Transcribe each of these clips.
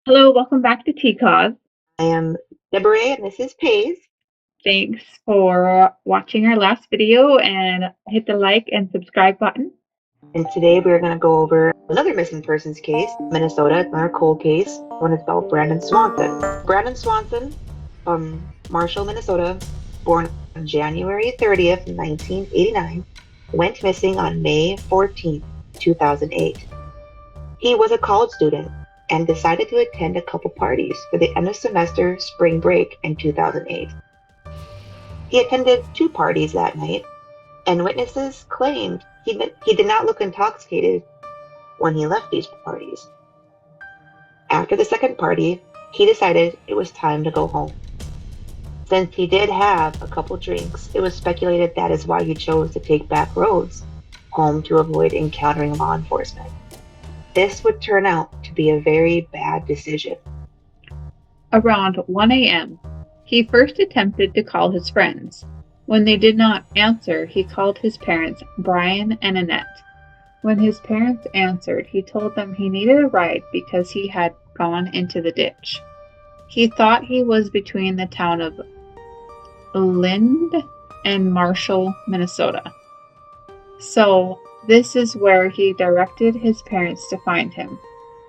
Hello, welcome back to T-Cause. I am Deborah and this is Paige. Thanks for watching our last video and hit the like and subscribe button. And today we're going to go over another missing persons case, Minnesota. It's another cold case. One is about Brandon Swanson. Brandon Swanson from Marshall, Minnesota, born on January 30th, 1989, went missing on May 14th, 2008. He was a college student and decided to attend a couple parties for the end of semester spring break in 2008. He attended two parties that night, and witnesses claimed he did not look intoxicated when he left these parties. After the second party, he decided it was time to go home. Since he did have a couple drinks, it was speculated that is why he chose to take back roads home to avoid encountering law enforcement. This would turn out to be a very bad decision. Around 1 a.m., he first attempted to call his friends. When they did not answer, he called his parents, Brian and Annette. When his parents answered, he told them he needed a ride because he had gone into the ditch. He thought he was between the town of Lind and Marshall, Minnesota. So this is where he directed his parents to find him.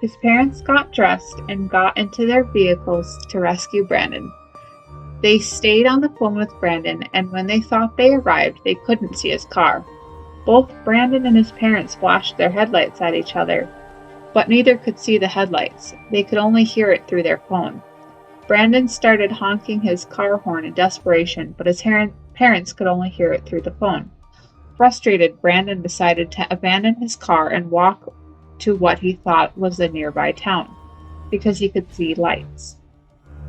His parents got dressed and got into their vehicles to rescue Brandon. They stayed on the phone with Brandon, and when they thought they arrived, they couldn't see his car. Both Brandon and his parents flashed their headlights at each other, but neither could see the headlights. They could only hear it through their phone. Brandon started honking his car horn in desperation, but his parents could only hear it through the phone. Frustrated, Brandon decided to abandon his car and walk to what he thought was a nearby town, because he could see lights.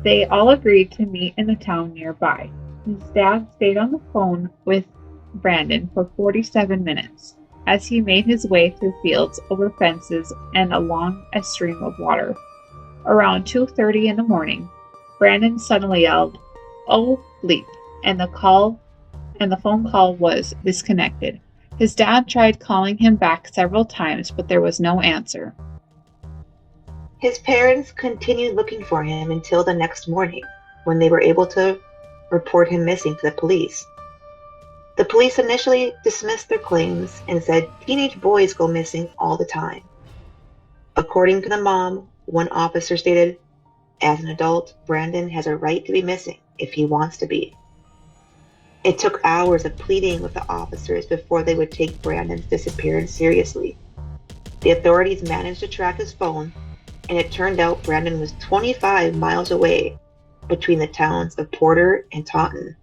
They all agreed to meet in the town nearby. His dad stayed on the phone with Brandon for 47 minutes as he made his way through fields, over fences, and along a stream of water. Around 2:30 in the morning, Brandon suddenly yelled, "Oh, bleep," and the phone call was disconnected. His dad tried calling him back several times, but there was no answer. His parents continued looking for him until the next morning, when they were able to report him missing to the police. The police initially dismissed their claims and said teenage boys go missing all the time. According to the mom, one officer stated, "As an adult, Brandon has a right to be missing if he wants to be." It took hours of pleading with the officers before they would take Brandon's disappearance seriously. The authorities managed to track his phone, and it turned out Brandon was 25 miles away between the towns of Porter and Taunton.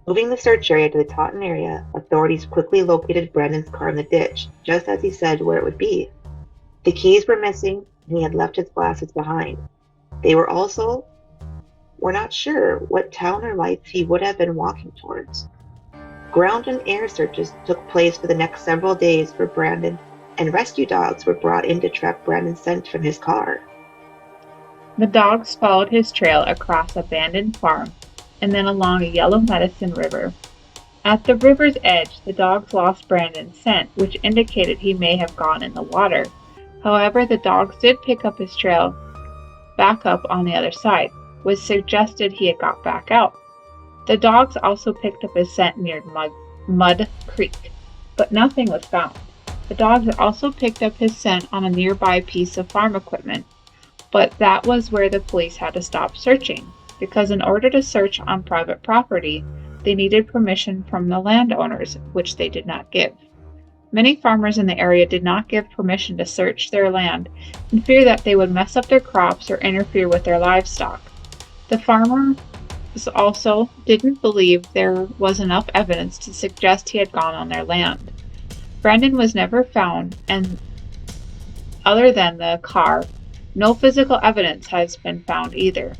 Moving the search area to the Taunton area, authorities quickly located Brandon's car in the ditch, just as he said where it would be. The keys were missing, and he had left his glasses behind. They were not sure what town or lights he would have been walking towards. Ground and air searches took place for the next several days for Brandon, and rescue dogs were brought in to track Brandon's scent from his car. The dogs followed his trail across an abandoned farm and then along a yellow medicine river. At the river's edge, the dogs lost Brandon's scent, which indicated he may have gone in the water. However, the dogs did pick up his trail back up on the other side, which suggested he had got back out. The dogs also picked up his scent near Mud Creek, but nothing was found. The dogs also picked up his scent on a nearby piece of farm equipment, but that was where the police had to stop searching, because in order to search on private property, they needed permission from the landowners, which they did not give. Many farmers in the area did not give permission to search their land in fear that they would mess up their crops or interfere with their livestock. The farmers also didn't believe there was enough evidence to suggest he had gone on their land. Brandon was never found, and other than the car, no physical evidence has been found either.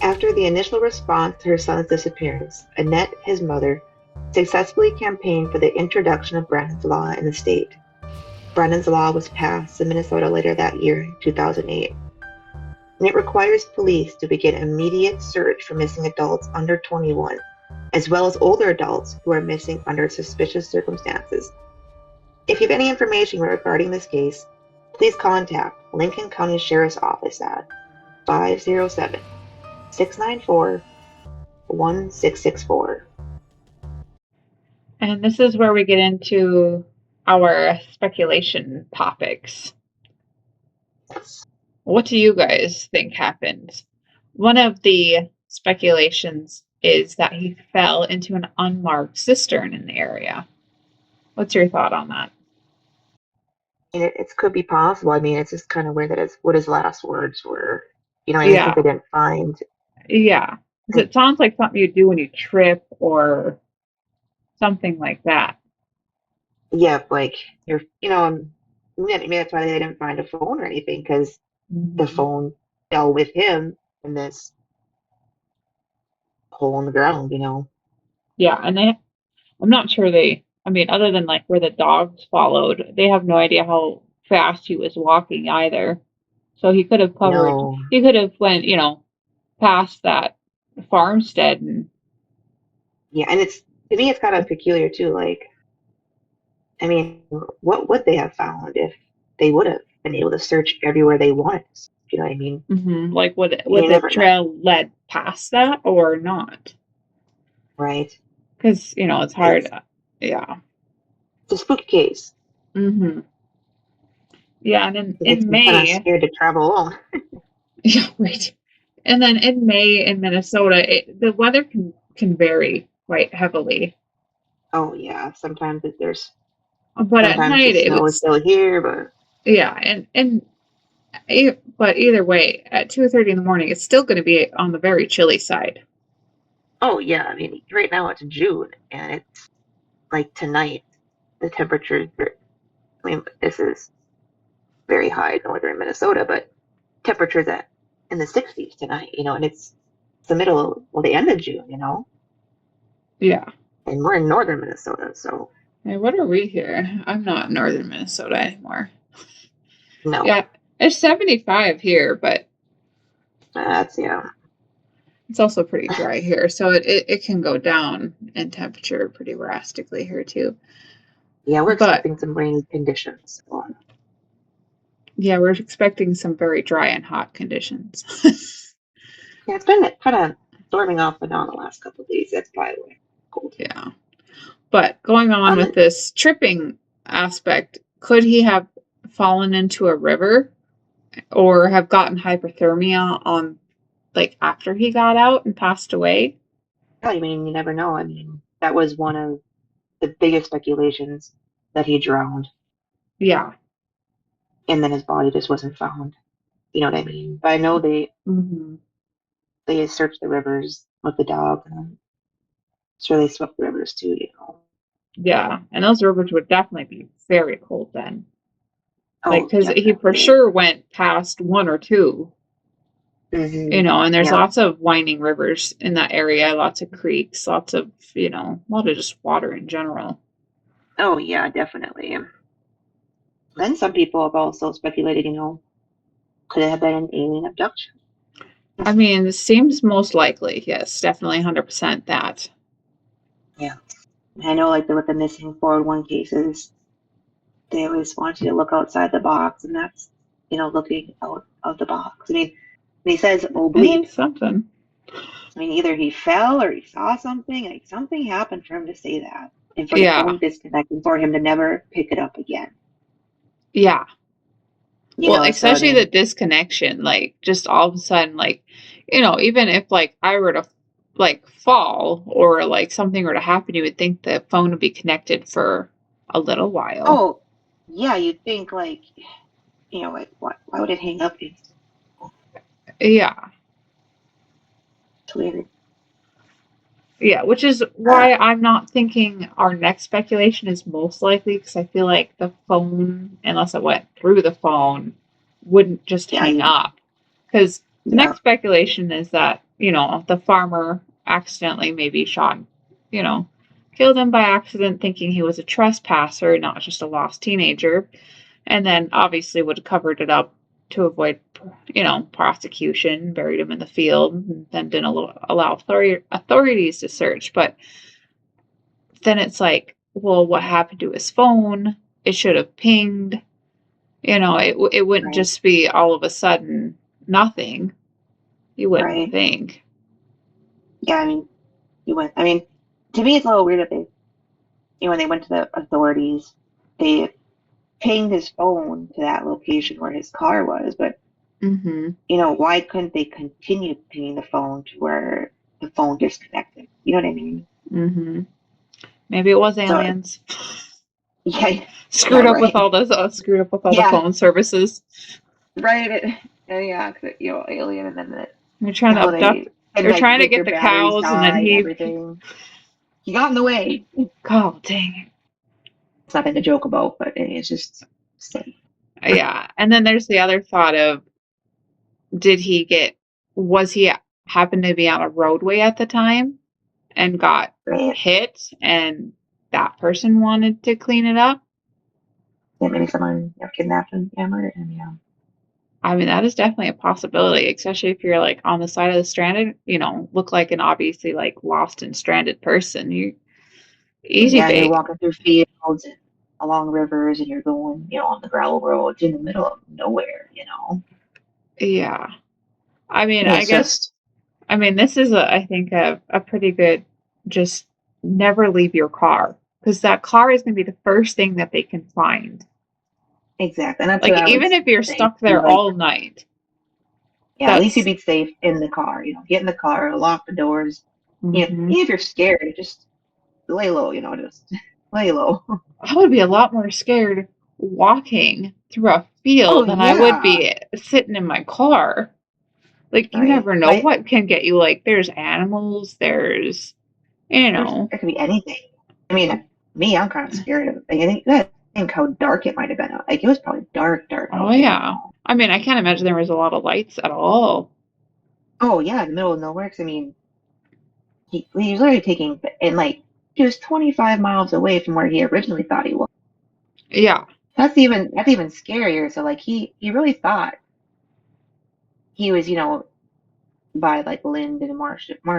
After the initial response to her son's disappearance, Annette, his mother, successfully campaigned for the introduction of Brandon's Law in the state. Brandon's Law was passed in Minnesota later that year, in 2008, and it requires police to begin immediate search for missing adults under 21, as well as older adults who are missing under suspicious circumstances. If you have any information regarding this case, please contact Lincoln County Sheriff's Office at 507-694-1664. And this is where we get into our speculation topics. What do you guys think happened? One of the speculations is that he fell into an unmarked cistern in the area. What's your thought on that? And it could be possible. I mean, it's just kind of weird that it's what his last words were. You know, I mean, since Yeah, they didn't find. yeah. 'Cause it sounds like something you do when you trip or something like that. Yeah, like you're, maybe that's why they didn't find a phone or anything because the Mhm. phone fell with him in this hole in the ground. Yeah, and I'm not sure I mean, other than like where the dogs followed, they have no idea how fast he was walking either. So No, he could have went, past that farmstead and yeah, and to me, it's kind of peculiar too. Like, I mean, what would they have found if they would have been able to search everywhere they wanted? You know what I mean? like would You the never know, trail lead past that or not? right? Because, it's hard. It's, Yeah. it's a spooky case. hmm Yeah, and It makes in me kind of May, scared to travel alone. yeah, right. And then in May in Minnesota, the weather can vary quite heavily. Oh yeah, But at sometimes the night it snow would, is still here, but yeah, but either way, at 2:30 in the morning, it's still going to be on the very chilly side. oh yeah, I mean right now it's June and it's like tonight the temperatures are, I mean this is very high northern Minnesota, but temperatures at in the 60s tonight, and it's the the end of June, Yeah. and we're in northern Minnesota, so Hey, what are we here? I'm not in northern Minnesota anymore. no, Yeah, it's 75 here, but that's yeah, it's also pretty dry here, so it can go down in temperature pretty drastically here too. yeah, we're But expecting some rainy conditions. So, yeah, we're expecting some very dry and hot conditions. yeah, it's been kind of storming off and on the last couple of days. That's probably why it's cold. Yeah. But going on Um, with this tripping aspect, could he have fallen into a river or have gotten hypothermia on like after he got out and passed away? I mean, you never know. I mean, that was one of the biggest speculations that he drowned Yeah. and then his body just wasn't found. You know what I mean? But I know hmm they searched the rivers with the dog, and I'm sure they swept the rivers too. Yeah. And those rivers would definitely be very cold then. Like, Oh, because he for definitely. sure went past one or two, and there's Yeah. lots of winding rivers in that area, lots of creeks, lots of, a lot of just water in general. Oh, yeah, definitely. Then some people have also speculated, could it have been an alien abduction? I mean, it seems most likely, yes, definitely 100% that. Yeah. I know, like with the missing 401 cases, they always want you to look outside the box, and that's looking out of the box. I mean, he says oblique. Something. I mean, either he fell or he saw something, like something happened for him to say that, and for the Yeah. phone disconnect, and for him to never pick it up again. Yeah. Well, So I especially the mean, disconnection, like just all of a sudden, like, even if like I were to like fall or like something were to happen, you would think the phone would be connected for a little while. oh yeah, you'd think like, why would it hang up? It's Yeah. weird. Yeah, which is Uh, why I'm not thinking our next speculation is most likely because I feel like the phone, unless it went through the phone, wouldn't just yeah, hang up. Because the yeah. next speculation is that, the farmer accidentally maybe shot, you know, killed him by accident, thinking he was a trespasser, not just a lost teenager, and then obviously would have covered it up to avoid, prosecution, buried him in the field, and then didn't allow authorities to search. But then it's like, well, what happened to his phone? It should have pinged. It wouldn't Right. just be all of a sudden nothing. You wouldn't Right. think. Yeah, I mean, you went. I mean, to me, it's a little weird that when they went to the authorities, they pinged his phone to that location where his car was, but Mhm. why couldn't they continue pinging the phone to where the phone disconnected? You know what I mean? Mhm. Maybe it was So, aliens. yeah, yeah, Screwed up with right. all those screwed up with all the Yeah, phone services. right. Yeah, 'cause, alien, and then They're trying to how abduct they can they're like trying to make get your the batteries cows and then die and he everything. He got in the way. God dang It's nothing to joke about, but it's just silly. it. Yeah. And then there's the other thought of did he get was he happened to be on a roadway at the time and got Right? hit and that person wanted to clean it up? Yeah, maybe someone kidnapped him, yeah, murdered him. Yeah, I mean, that is definitely a possibility, especially if you're like on the side of the stranded, look like an obviously like lost and stranded person. You easy yeah, and you're bake. walking through fields and along rivers, and you're going, on the gravel roads in the middle of nowhere. Yeah. I mean, And I it's guess just this is I think a pretty good just never leave your car because that car is going to be the first thing that they can find. exactly, and that's Like what I would even if you're say. stuck Be there like, all night, yeah, at least you'd that's be safe in the car. Get in the car, lock the doors. mhm. Even if you're scared, just lay low. Just lay low. I would be a lot more scared walking through a Oh field than I would yeah, be sitting in my car. Like you right. never know My what can get you. Like there's animals, there's you know. There could be anything. I mean, me, I'm kind of scared of it. Like, I think how dark it might have been. Like, it was probably dark, dark Oh out there. yeah. I mean, I can't imagine there was a lot of lights at all. Oh yeah, in the middle of nowhere. 'Cause I mean, he was literally taking, and like, he was 25 miles away from where he originally thought he was. Yeah. That's even scarier. So like, he really thought he was, by like Lind and Marshall, but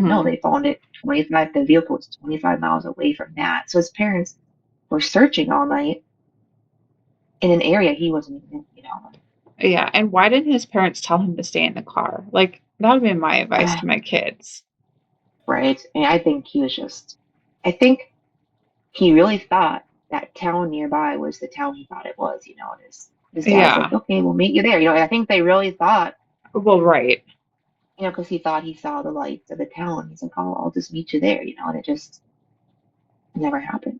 no, Mhm. they found it 25. The vehicle was 25 miles away from that. So his parents were searching all night in an area he wasn't even in. Yeah. And why didn't his parents tell him to stay in the car? Like that would be my advice Uh, to my kids. right? And I think he really thought that town nearby was the town he thought it was. And his dad's like, Yeah. okay, we'll meet you there. I think they really thought, Well, right. because he thought he saw the lights of the town. He's like, oh, I'll just meet you there. And it just never happened.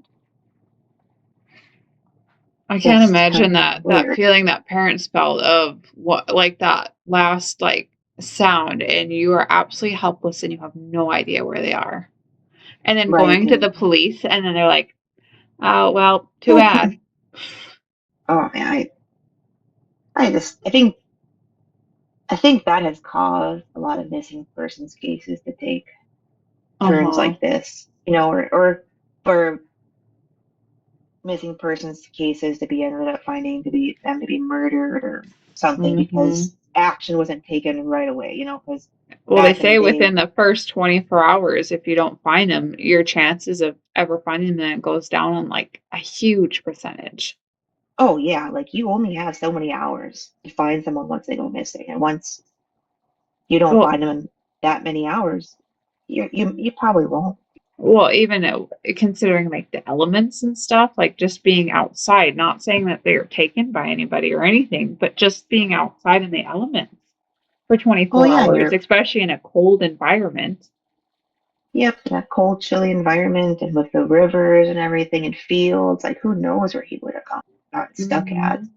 I can't Just kind imagine of that weird. feeling that parents felt of what like that last like sound and you are absolutely helpless and you have no idea where they are. And then Right. going to the And police and then they're like, "Oh, well, too bad." oh man, I think that has caused a lot of missing persons cases to take turns Uh-huh. like this, or for missing persons cases to be ended up finding to be them to be murdered or something Mhm. because action wasn't taken right away, because Well, they back in the say day, within the first 24 hours, if you don't find them, your chances of ever finding them goes down on like a huge percentage. oh yeah, like you only have so many hours to find someone once they go missing, and once you don't Well, find them in that many hours, you probably won't. even considering like the elements and stuff, like just being outside, not saying that they are taken by anybody or anything, but just being outside in the elements for Oh 24 yeah, and hours, especially in a cold environment. yep, in a cold, chilly environment, and with the rivers and everything and fields, like who knows where he would have gotten stuck at, Mhm.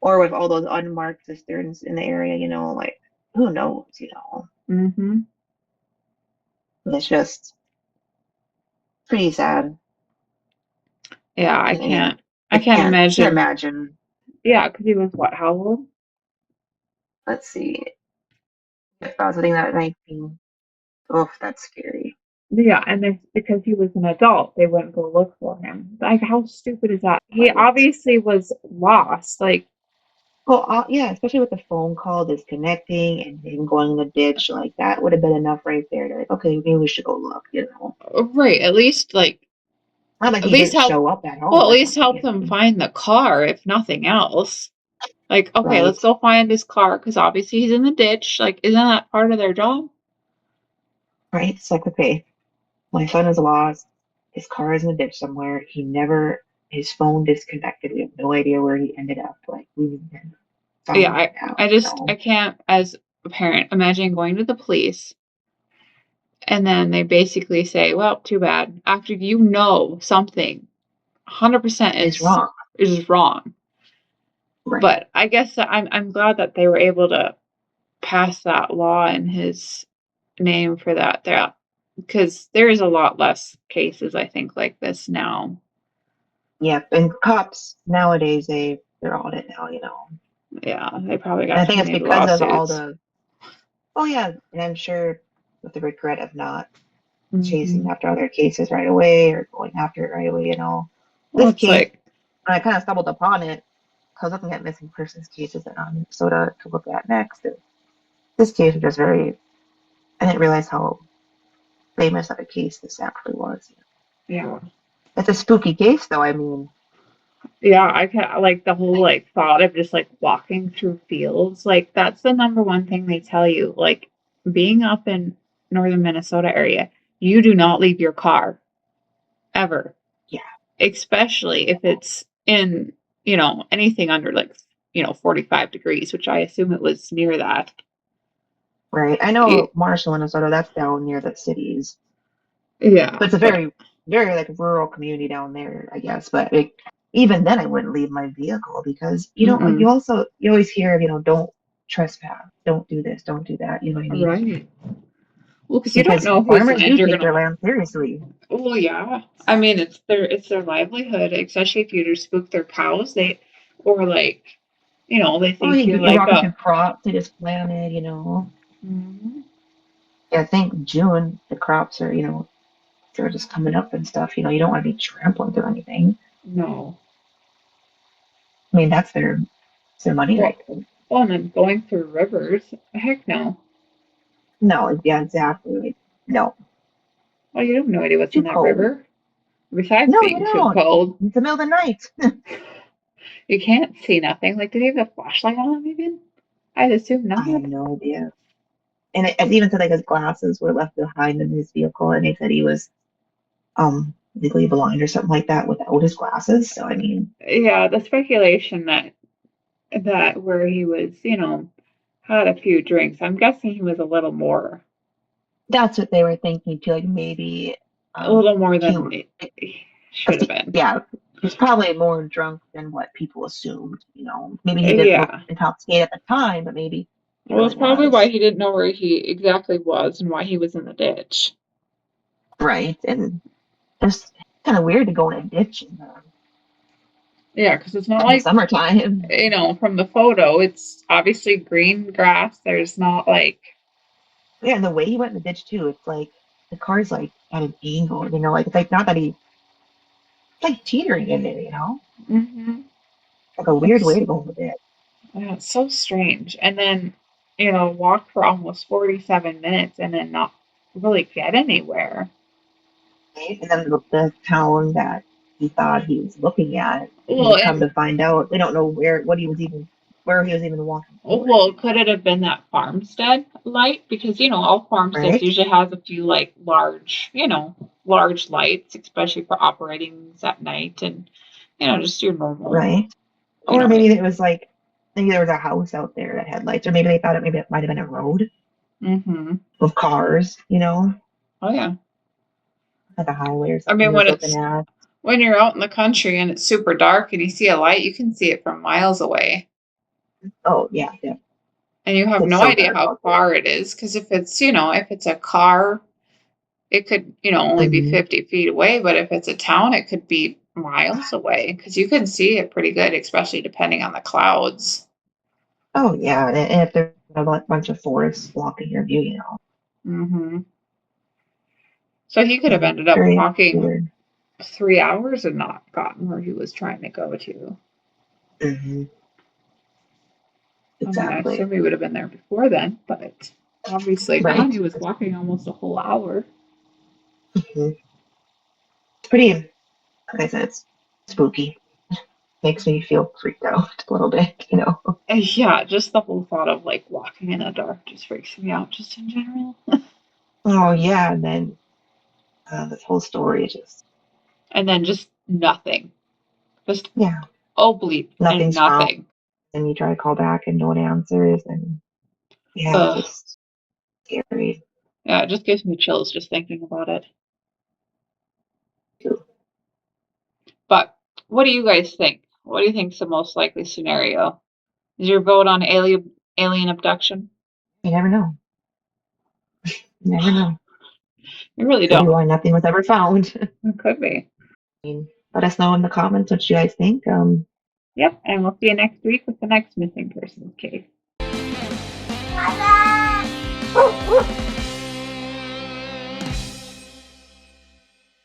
or with all those unmarked cisterns in the area, like who knows. Mhm. It's just pretty sad. Yeah, I And yeah, can't. I I can't can't imagine. imagine. Yeah, because he was what? How old? Let's see. If I was living that 19, oh, that's scary. Yeah, and then because he was an adult, they wouldn't go look for him. Like, how stupid is that? He Right. obviously was lost. Like, Well, yeah, especially with the phone call disconnecting and him going in the ditch, like that would have been enough right there to like, okay, maybe we should go look. right, at least like Not like At he least didn't help. show up at Well, home at or least help something. them find the car, if nothing else. Like, okay, let's Right. go find his car because obviously he's in the ditch. Like, isn't that part of their job? Right. It's like, okay, my son is lost. His car is in the ditch somewhere. His phone disconnected. We have no idea where he ended up. Like, we need to Yeah, find out, I can't, as a parent, imagine going to the police and then they basically say, well, too bad. After you know something 100% It's wrong. is wrong. Right. But I guess that I'm glad that they were able to pass that law in his name for that there because there is a lot less cases I think like this now. Yep. And cops nowadays, they're on it now, Yeah, they probably And got I too think it's many because of all lawsuits. the, oh yeah, and I'm sure with the regret of not chasing Mhm. after other cases right away or going after it right away. Well, This it's case, like, I kind of stumbled upon it. I was looking at missing persons cases in Minnesota to look at next. And this case was just very, I didn't realize how famous of a case this actually was. yeah. It's a spooky case, though. I mean, Yeah, I can like the whole like thought of just like walking through fields. Like that's the number one thing they tell you. Like being up in northern Minnesota area, you do not leave your car ever, yeah, especially if it's in, anything under like, 45 degrees, which I assume it was near that. right. I Y- know Marshall, Minnesota, that's down near the cities, Yeah, but it's a but very, very like rural community down there, I guess. But even then, I wouldn't leave my vehicle because mm-mm. you always hear of don't trespass, don't do this, don't do that. You know what I mean? Right. Well, because you don't Because know whose farmers land do you're take gonna. their land seriously. Well, yeah. I mean, it's their livelihood, especially if you just spook their cows. Or like, they Oh, think you're you're like walking a. through crops, they just planted. Mhm. Yeah, I think June, the crops are, they're just coming up and stuff. You don't want to be trampling through anything. No. I mean, it's their money right Well, there. well, and then going through rivers. Heck no. No, yeah, exactly. Like, no, Well, you have no idea what's too in that cold. river. Besides No, you being too don't. cold, It's the middle of the night. you can't see nothing. Like, did he have a flashlight on him even? I'd assume I have not. no idea. And it even said like his glasses were left behind in his vehicle, and they said he was legally blind or something like that without his glasses. So I mean, Yeah, the speculation that where he was, had a few drinks. I'm guessing he was that's what they were thinking too. Like maybe a little more he, than it should have been. yeah, he's probably more drunk than what people assumed. Maybe he didn't look Yeah. intoxicated at the time, but maybe he Well, really it's probably why was. he didn't know where he exactly was and why he was in the ditch. Right. And it's kind of weird to go in a ditch Yeah, because it's not in the like, summertime. from the photo, it's obviously green grass. There's not like, Yeah, and the way he went in the ditch too, it's like the car's like at an angle. Like it's like not that it's like teetering in there. hmm Like a weird way it's, to go in the ditch. it's so strange. And then, walk for almost 47 minutes and then not really get anywhere. Right? And then the town that he thought he was looking at, Well, come and to find out, they don't know where he was even walking Well, towards. could it have been that farmstead light? Because, all farmsteads Right? usually has a few like large lights, especially for operating at night and, just your normal, Right? you Or know. maybe it was like maybe there was a house out there that had lights, or maybe they thought maybe it might have been a road Mm-hmm. of cars, Oh yeah. like a highway or I something he mean, was looking at. when you're out in the country and it's super dark and you see a light, you can see it from miles away. Oh yeah, yeah. And you have It's no so idea dark how out there. far it is. Because if it's a car, it could, only be Hmm. 50 feet away, but if it's a town, it could be miles away because you can see it pretty good, especially depending on the clouds. Oh yeah, and if there's a bunch of forests blocking your view. Hmm. So he could have Mhm. ended up Very walking weird. 3 hours and not gotten where he was trying to go to. Hmm. I mean, I Exactly. assume he would have been there before then, but obviously not. Right. He was walking almost a whole hour. Mhm. It's pretty. Like I said, it's spooky. Makes me feel freaked out a little bit, you know. Yeah, just the whole thought of like walking in the dark just freaks me out, just in general. Oh yeah, and then this whole story just And then just nothing. Just yeah, oh bleep and nothing's found. nothing. And you try to call back and no one answers, and yeah, Ugh. just scary. Yeah, it just gives me chills just thinking about it. Too. But what do you guys think? What do you think's the most likely scenario? Is your vote on alien abduction? You never know. You never know. You really Could be don't. why nothing was ever found. It could be. Let us know in the comments what you guys think. Yep, and we'll see you next week with the next missing persons case.